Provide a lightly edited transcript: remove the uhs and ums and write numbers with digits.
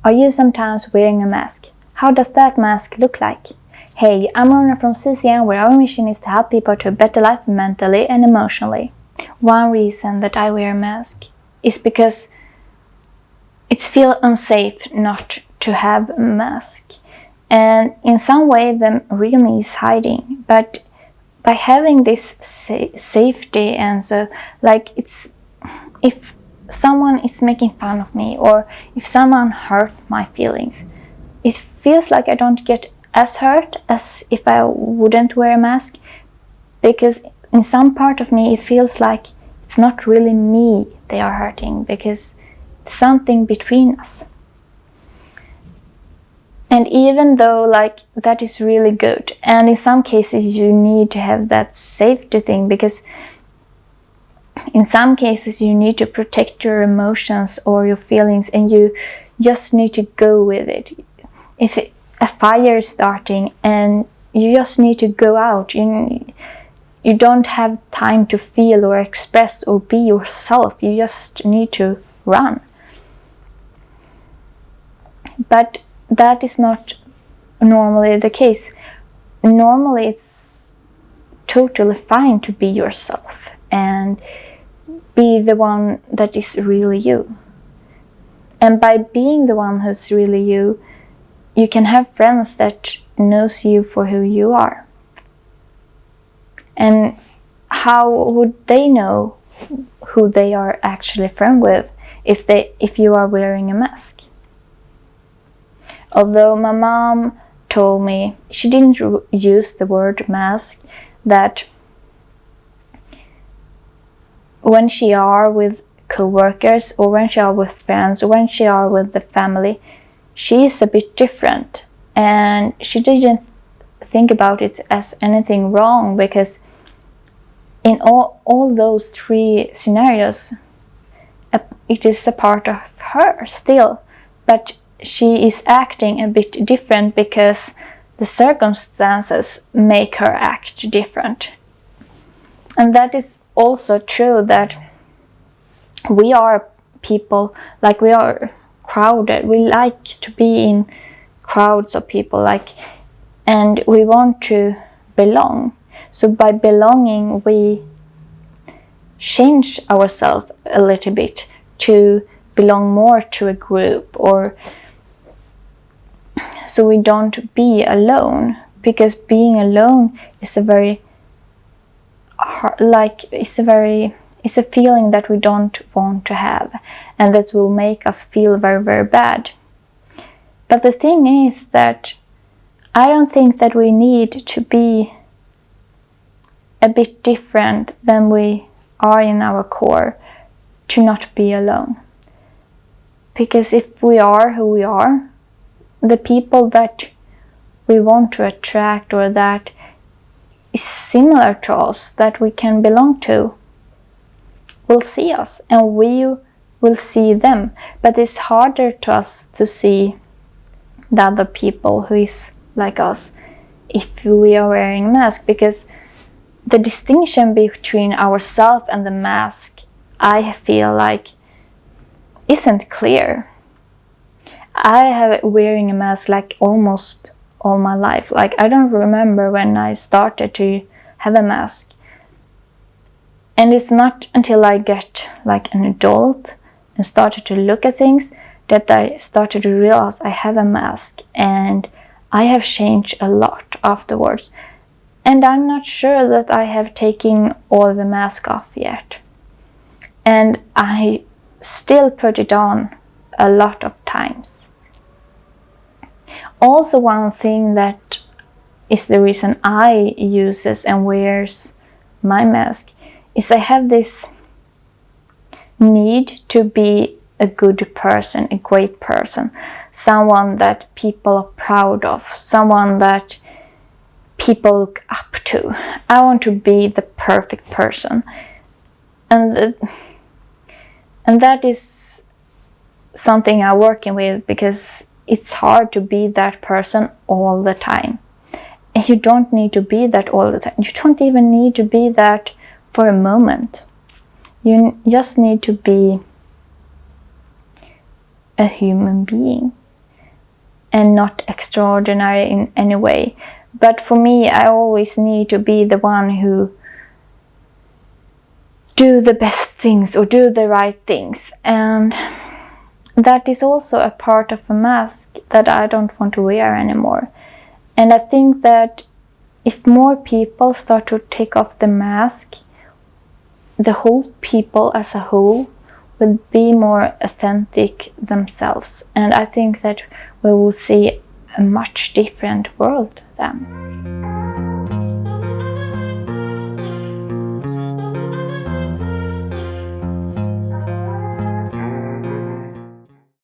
Are you sometimes wearing a mask? How does that mask look like? Hey, I'm Rona from CCN, where our mission is to help people to a better life mentally and emotionally. One reason that I wear a mask is because it feels unsafe not to have a mask. And in some way the real me is hiding. But by having this safety, and so like it's, if someone is making fun of me or if someone hurt my feelings, it feels like I don't get as hurt as if I wouldn't wear a mask, because in some part of me it feels like it's not really me they are hurting, because it's something between us. And even though like that is really good, and in some cases you need to have that safety thing, because in some cases you need to protect your emotions or your feelings, and you just need to go with it. If a fire is starting and you just need to go out, you don't have time to feel or express or be yourself, you just need to run. But that is not normally the case. Normally it's totally fine to be yourself and be the one that is really you. And by being the one who's really you, you can have friends that knows you for who you are. And how would they know who they are actually friends with if you are wearing a mask? Although my mom told me, she didn't use the word mask, that when she are with co-workers or when she are with friends or when she are with the family, she is a bit different. And she didn't think about it as anything wrong, because in all those three scenarios, it is a part of her still, but she is acting a bit different because the circumstances make her act different. And that is also true, that we are people, like we are crowded, we like to be in crowds of people, like, and we want to belong. So by belonging we change ourselves a little bit to belong more to a group, or so we don't be alone, because being alone is a very it's a feeling that we don't want to have, and that will make us feel very, very bad. But the thing is that I don't think that we need to be a bit different than we are in our core to not be alone. Because if we are who we are, the people that we want to attract or that is similar to us, that we can belong to, will see us and we will see them. But it's harder to us to see the other people who is like us if we are wearing a mask, because the distinction between ourselves and the mask, I feel like, isn't clear. I have wearing a mask like almost all my life. Like, I don't remember when I started to have a mask. And it's not until I get like an adult and started to look at things that I started to realize I have a mask, and I have changed a lot afterwards. And I'm not sure that I have taken all the mask off yet. And I still put it on a lot of times. Also, one thing that is the reason I uses and wears my mask is I have this need to be a good person, a great person, someone that people are proud of, someone that people look up to. I want to be the perfect person. And that is something I'm working with, because it's hard to be that person all the time. And you don't need to be that all the time. You don't even need to be that for a moment. You just need to be a human being. and not extraordinary in any way. But for me, I always need to be the one who do the best things or do the right things. And that is also a part of a mask that I don't want to wear anymore. And I think that if more people start to take off the mask, the whole people as a whole will be more authentic themselves. And I think that we will see a much different world then.